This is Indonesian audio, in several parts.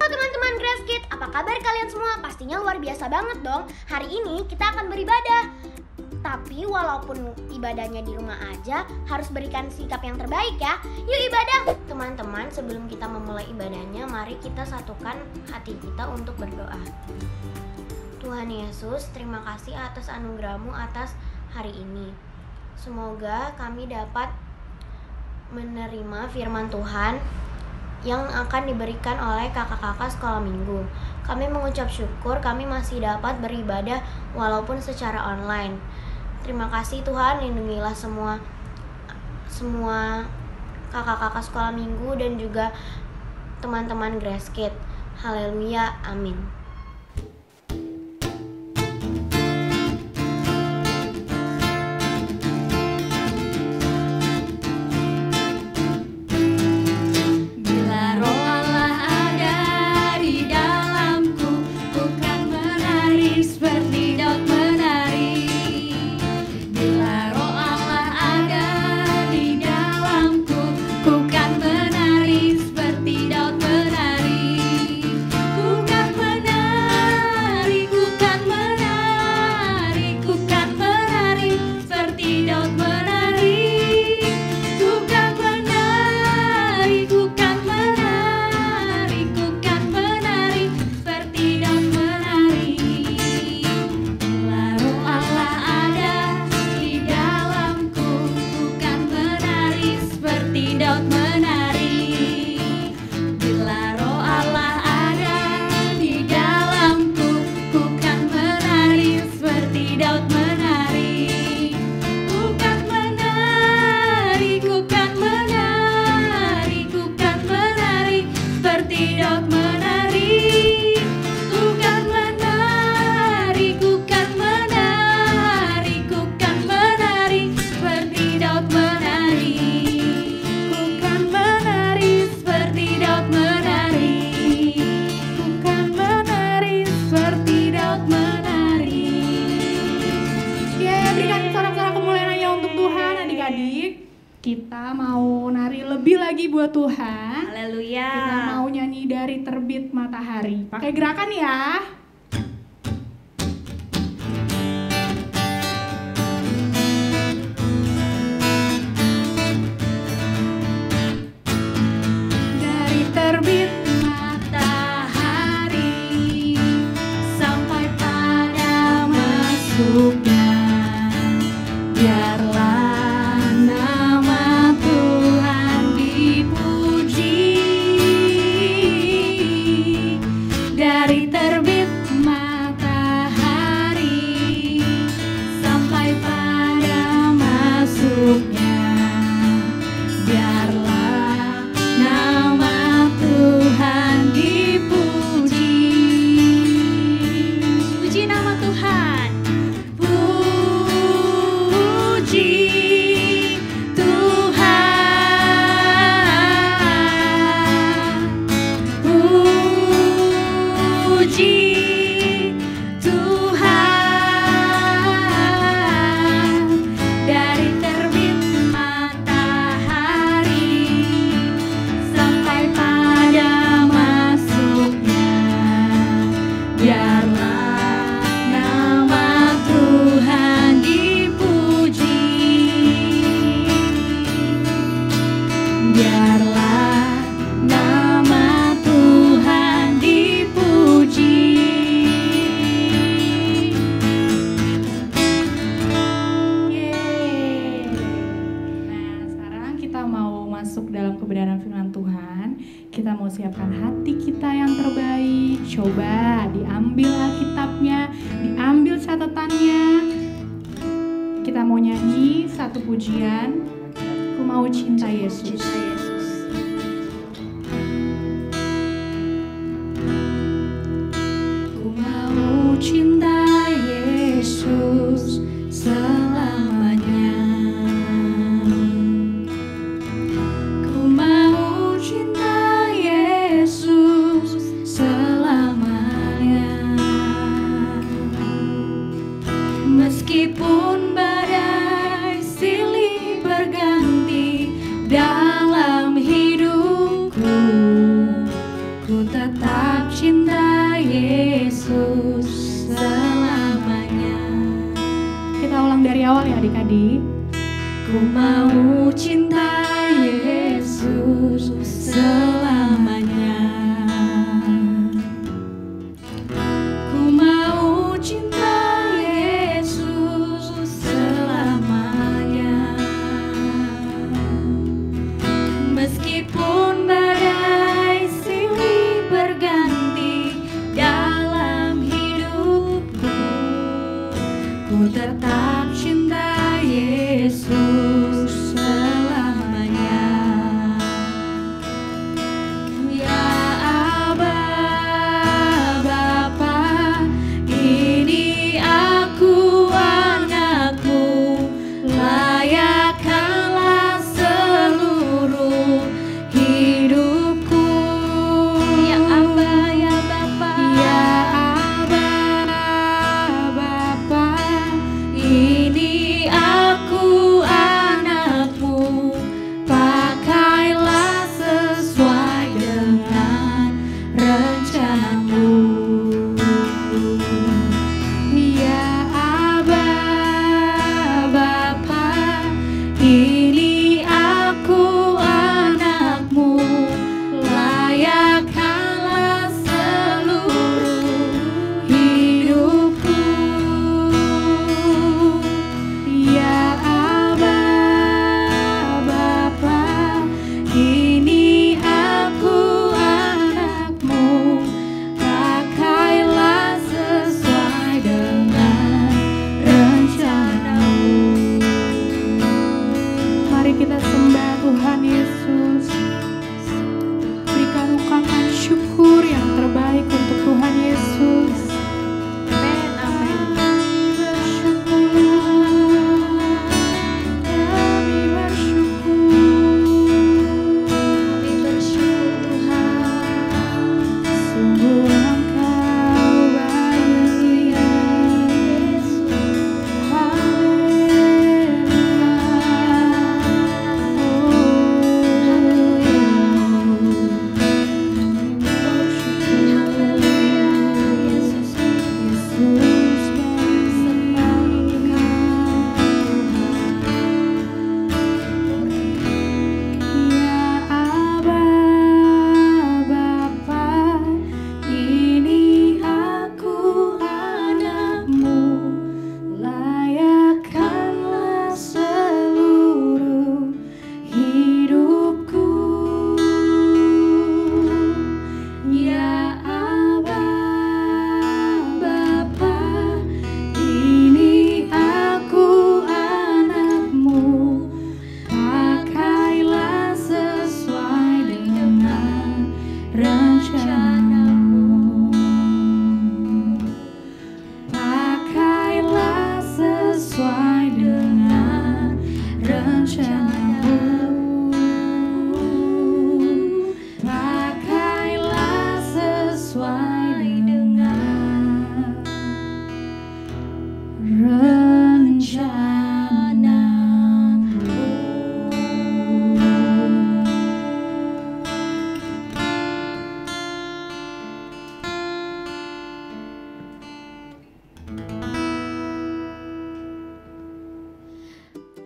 teman-teman Grace Kids, apa kabar kalian semua? Pastinya luar biasa banget dong. Hari ini kita akan beribadah. Tapi walaupun ibadahnya di rumah aja, harus berikan sikap yang terbaik ya. Yuk ibadah. Teman-teman, sebelum kita memulai ibadahnya, mari kita satukan hati kita untuk berdoa. Tuhan Yesus, terima kasih atas anugerah-Mu atas hari ini. Semoga kami dapat menerima firman Tuhan yang akan diberikan oleh kakak-kakak sekolah minggu. Kami mengucap syukur kami masih dapat beribadah walaupun secara online. Terima kasih Tuhan, lindungilah semua kakak-kakak sekolah minggu dan juga teman-teman Grace Kids. Haleluya, amin. Kita mau nari lebih lagi buat Tuhan. Haleluya. Kita mau nyanyi dari terbit matahari. Pakai gerakan ya. Dari terbit matahari sampai pada masuknya, biarlah dari terbit matahari sampai pada masuknya, biarlah nama Tuhan dipuji. Puji nama Tuhan. Puji kita mau siapkan hati kita yang terbaik. Coba diambil Alkitabnya, diambil catatannya. Kita mau nyanyi satu pujian, Ku Mau Cinta Yesus. Ku mau cinta Yesus selamanya. Meskipun badai silih berganti dalam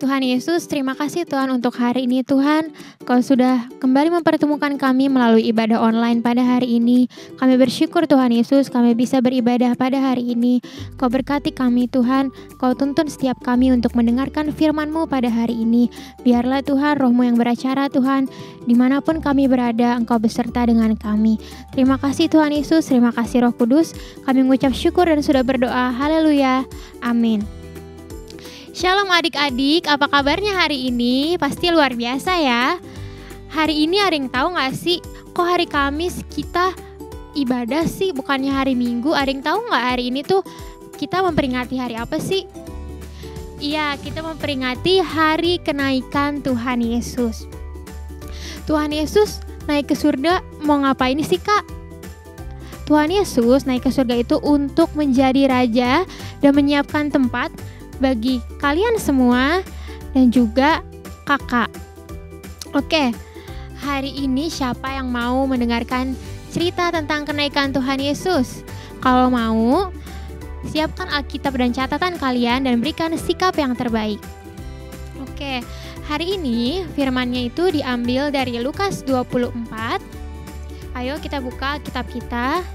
Tuhan Yesus, terima kasih Tuhan untuk hari ini Tuhan. Kau sudah kembali mempertemukan kami melalui ibadah online pada hari ini. Kami bersyukur Tuhan Yesus, kami bisa beribadah pada hari ini. Kau berkati kami Tuhan, Kau tuntun setiap kami untuk mendengarkan firman-Mu pada hari ini. Biarlah Tuhan Roh-Mu yang beracara Tuhan, dimanapun kami berada, Engkau beserta dengan kami. Terima kasih Tuhan Yesus, terima kasih Roh Kudus. Kami mengucap syukur dan sudah berdoa. Haleluya, amin. Shalom adik-adik, apa kabarnya hari ini? Pasti luar biasa ya. Hari ini ada yang tahu gak sih, kok hari Kamis kita ibadah sih, bukannya hari Minggu? Ada yang tahu gak hari ini tuh kita memperingati hari apa sih? Iya, kita memperingati hari kenaikan Tuhan Yesus. Tuhan Yesus naik ke surga mau ngapain sih Kak? Tuhan Yesus naik ke surga itu untuk menjadi raja dan menyiapkan tempat bagi kalian semua dan juga kakak. Oke, hari ini siapa yang mau mendengarkan cerita tentang kenaikan Tuhan Yesus? Kalau mau, siapkan Alkitab dan catatan kalian dan berikan sikap yang terbaik. Oke, hari ini firman-Nya itu diambil dari Lukas 24. Ayo kita buka kitab kita.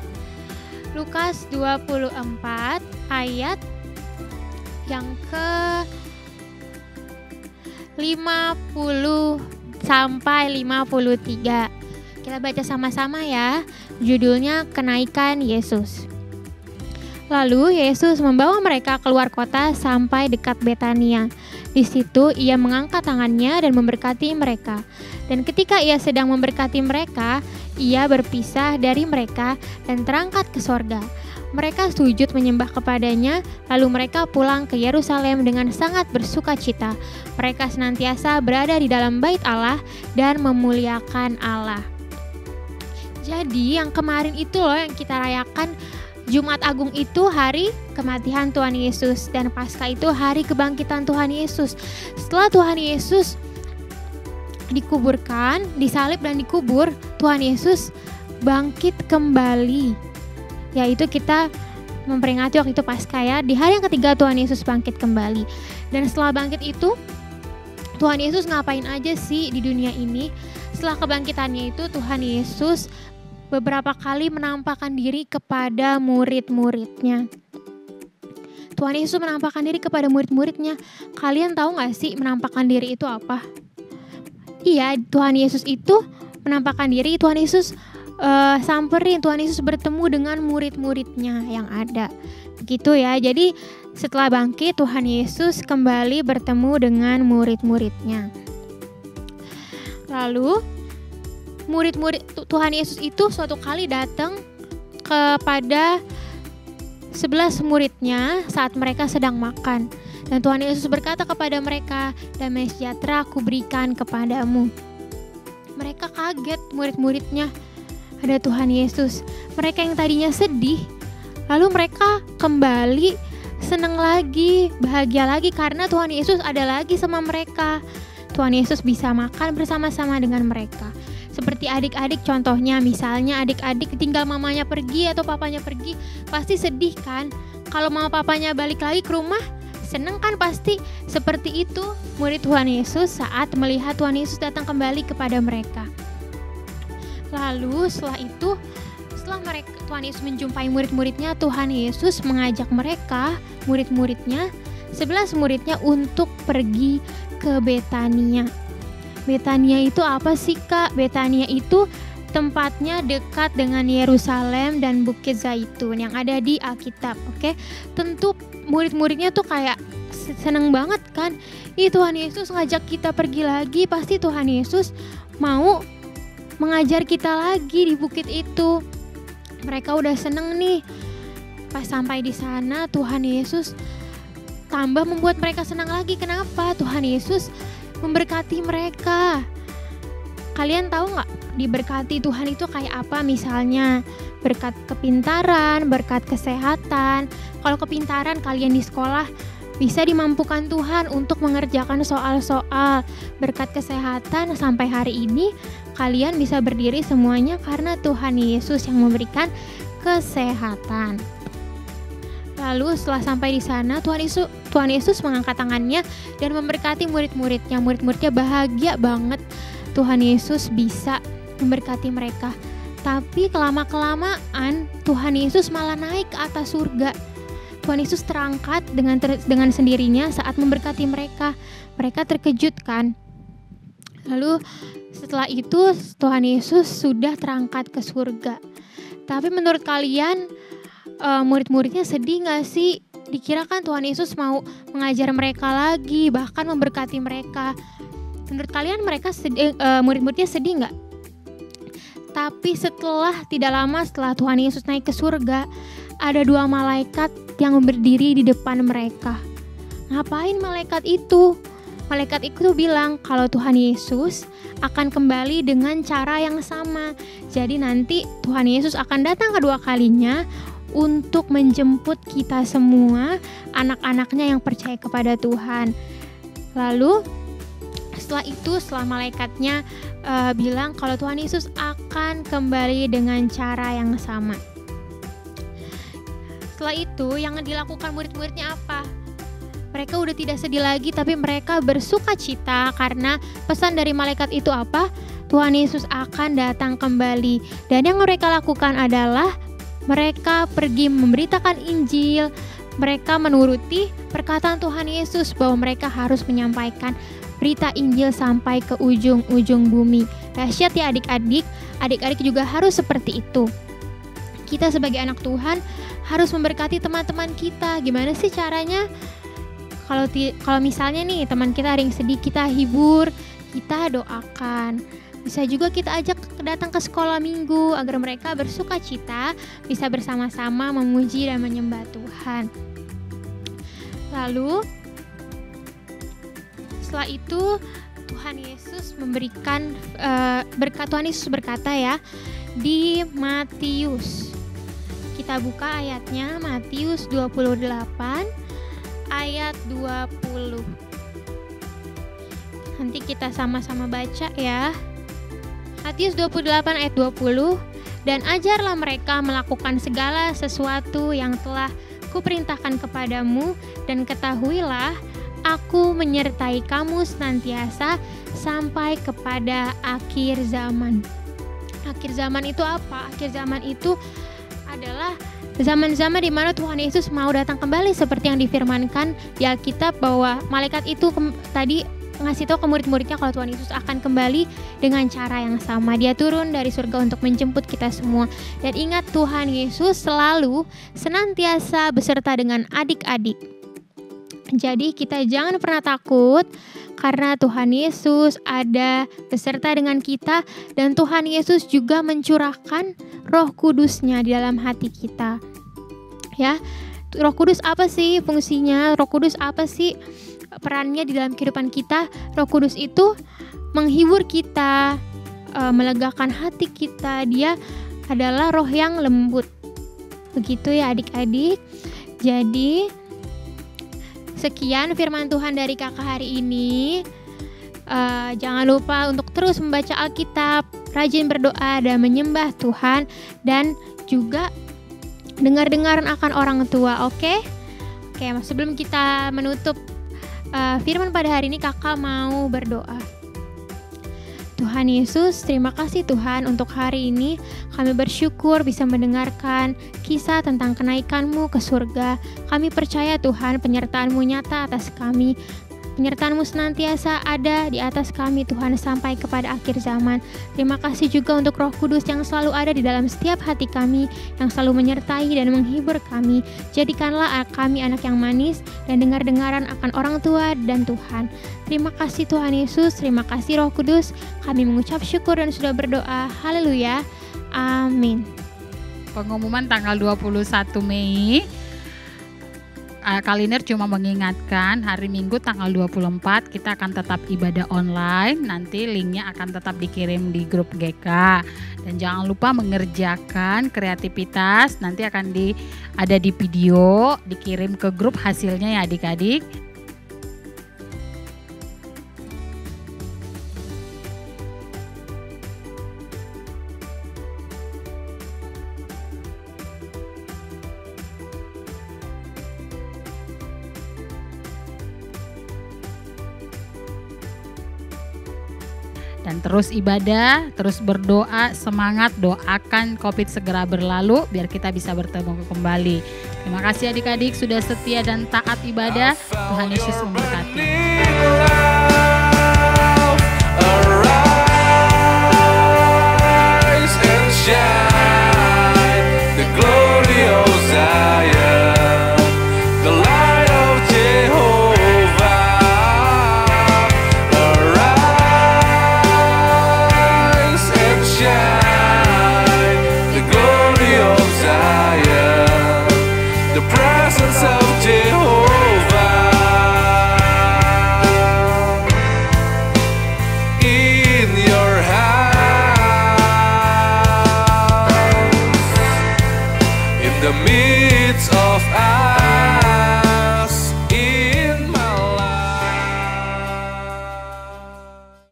Lukas 24 ayat yang ke 50 sampai 53. Kita baca sama-sama ya. Judulnya Kenaikan Yesus. Lalu Yesus membawa mereka keluar kota sampai dekat Betania. Di situ ia mengangkat tangannya dan memberkati mereka. Dan ketika ia sedang memberkati mereka, ia berpisah dari mereka dan terangkat ke sorga. Mereka sujud menyembah kepadanya, lalu mereka pulang ke Yerusalem dengan sangat bersuka cita. Mereka senantiasa berada di dalam bait Allah dan memuliakan Allah. Jadi yang kemarin itu loh yang kita rayakan, Jumat Agung itu hari kematian Tuhan Yesus, dan Paskah itu hari kebangkitan Tuhan Yesus. Setelah Tuhan Yesus dikuburkan, disalib dan dikubur, Tuhan Yesus bangkit kembali. Yaitu kita memperingati waktu itu Paskah ya. Di hari yang ketiga Tuhan Yesus bangkit kembali. Dan setelah bangkit itu, Tuhan Yesus ngapain aja sih di dunia ini? Setelah kebangkitannya itu, Tuhan Yesus beberapa kali menampakkan diri kepada murid-muridnya. Tuhan Yesus menampakkan diri kepada murid-muridnya. Kalian tahu gak sih menampakkan diri itu apa? Iya, Tuhan Yesus itu menampakkan diri. Tuhan Yesus samperin, Tuhan Yesus bertemu dengan murid-muridnya yang ada. Begitu ya. Jadi setelah bangkit, Tuhan Yesus kembali bertemu dengan murid-muridnya. Lalu murid-murid Tuhan Yesus itu suatu kali datang kepada 11 muridnya saat mereka sedang makan. Dan Tuhan Yesus berkata kepada mereka, "Damai sejahtera aku berikan kepadamu." Mereka kaget, murid-muridnya. Ada Tuhan Yesus. Mereka yang tadinya sedih, lalu mereka kembali senang lagi, bahagia lagi karena Tuhan Yesus ada lagi sama mereka. Tuhan Yesus bisa makan bersama-sama dengan mereka. Seperti adik-adik contohnya, misalnya adik-adik tinggal mamanya pergi atau papanya pergi, pasti sedih kan? Kalau mama papanya balik lagi ke rumah, seneng kan pasti? Seperti itu murid Tuhan Yesus saat melihat Tuhan Yesus datang kembali kepada mereka. Lalu setelah itu, setelah Tuhan Yesus menjumpai murid-muridnya, Tuhan Yesus mengajak mereka, murid-muridnya, 11 muridnya untuk pergi ke Betania. Betania itu apa sih Kak? Betania itu tempatnya dekat dengan Yerusalem dan Bukit Zaitun yang ada di Alkitab. Oke, tentu murid-muridnya tuh kayak seneng banget kan? Tuhan Yesus ngajak kita pergi lagi, pasti Tuhan Yesus mau mengajar kita lagi di bukit itu. Mereka udah seneng nih. Pas sampai di sana, Tuhan Yesus tambah membuat mereka senang lagi. Kenapa? Tuhan Yesus memberkati mereka. Kalian tahu nggak diberkati Tuhan itu kayak apa? Misalnya berkat kepintaran, berkat kesehatan. Kalau kepintaran, kalian di sekolah bisa dimampukan Tuhan untuk mengerjakan soal-soal. Berkat kesehatan, sampai hari ini kalian bisa berdiri semuanya karena Tuhan Yesus yang memberikan kesehatan. Lalu setelah sampai di sana, Tuhan Yesus mengangkat tangannya dan memberkati murid-muridnya. Murid-muridnya bahagia banget Tuhan Yesus bisa memberkati mereka. Tapi kelama-kelamaan Tuhan Yesus malah naik ke atas surga. Tuhan Yesus terangkat dengan sendirinya saat memberkati mereka. Mereka terkejut kan. Lalu setelah itu Tuhan Yesus sudah terangkat ke surga. Tapi menurut kalian murid-muridnya sedih gak sih? Dikira kan Tuhan Yesus mau mengajar mereka lagi, bahkan memberkati mereka. Menurut kalian murid-muridnya sedih gak? Tapi tidak lama setelah Tuhan Yesus naik ke surga, ada 2 malaikat yang berdiri di depan mereka. Ngapain malaikat itu? Malaikat itu bilang kalau Tuhan Yesus akan kembali dengan cara yang sama. Jadi nanti Tuhan Yesus akan datang kedua kalinya untuk menjemput kita semua, anak-anaknya yang percaya kepada Tuhan. Lalu setelah malaikatnya bilang kalau Tuhan Yesus akan kembali dengan cara yang sama. Setelah itu yang dilakukan murid-muridnya apa? Mereka udah tidak sedih lagi, tapi mereka bersuka cita karena pesan dari malaikat itu apa? Tuhan Yesus akan datang kembali. Dan yang mereka lakukan adalah mereka pergi memberitakan Injil. Mereka menuruti perkataan Tuhan Yesus bahwa mereka harus menyampaikan berita Injil sampai ke ujung-ujung bumi. Dahsyat ya adik-adik juga harus seperti itu. Kita sebagai anak Tuhan harus memberkati teman-teman kita. Gimana sih caranya? Kalau misalnya nih teman kita ada yang sedih, kita hibur, kita doakan. Bisa juga kita ajak datang ke sekolah minggu agar mereka bersuka cita, bisa bersama-sama memuji dan menyembah Tuhan. Lalu setelah itu Tuhan Yesus memberikan Tuhan Yesus berkata ya di Matius. Kita buka ayatnya, Matius 28 ayat 20. Nanti kita sama-sama baca ya. Matius 28 ayat 20. Dan ajarlah mereka melakukan segala sesuatu yang telah kuperintahkan kepadamu, dan ketahuilah aku menyertai kamu senantiasa sampai kepada akhir zaman. Akhir zaman itu apa? Akhir zaman itu adalah zaman-zaman di mana Tuhan Yesus mau datang kembali seperti yang difirmankan di Alkitab bahwa malaikat itu tadi ngasih tahu ke murid-muridnya kalau Tuhan Yesus akan kembali dengan cara yang sama. Dia turun dari surga untuk menjemput kita semua. Dan ingat, Tuhan Yesus selalu senantiasa beserta dengan adik-adik. Jadi kita jangan pernah takut karena Tuhan Yesus ada beserta dengan kita, dan Tuhan Yesus juga mencurahkan Roh Kudus-Nya di dalam hati kita. Ya, Roh Kudus apa sih fungsinya? Roh Kudus apa sih perannya di dalam kehidupan kita? Roh Kudus itu menghibur kita, melegakan hati kita. Dia adalah roh yang lembut. Begitu ya adik-adik. Jadi sekian firman Tuhan dari kakak hari ini. Jangan lupa untuk terus membaca Alkitab, rajin berdoa dan menyembah Tuhan, dan juga dengar-dengaran akan orang tua. Oke, sebelum kita menutup firman pada hari ini, kakak mau berdoa. Tuhan Yesus, terima kasih Tuhan untuk hari ini. Kami bersyukur bisa mendengarkan kisah tentang kenaikan-Mu ke surga. Kami percaya Tuhan penyertaan-Mu nyata atas kami. Penyertaan-Mu senantiasa ada di atas kami Tuhan sampai kepada akhir zaman. Terima kasih juga untuk Roh Kudus yang selalu ada di dalam setiap hati kami, yang selalu menyertai dan menghibur kami. Jadikanlah kami anak yang manis dan dengar-dengaran akan orang tua dan Tuhan. Terima kasih Tuhan Yesus, terima kasih Roh Kudus. Kami mengucap syukur dan sudah berdoa. Haleluya. Amin. Pengumuman tanggal 21 Mei. Kalender cuma mengingatkan hari Minggu tanggal 24 kita akan tetap ibadah online. Nanti linknya akan tetap dikirim di grup GK. Dan jangan lupa mengerjakan kreativitas. Nanti akan ada di video, dikirim ke grup hasilnya ya adik-adik. Dan terus ibadah, terus berdoa, semangat, doakan COVID segera berlalu biar kita bisa bertemu kembali. Terima kasih adik-adik sudah setia dan taat ibadah. Tuhan Yesus memberkati.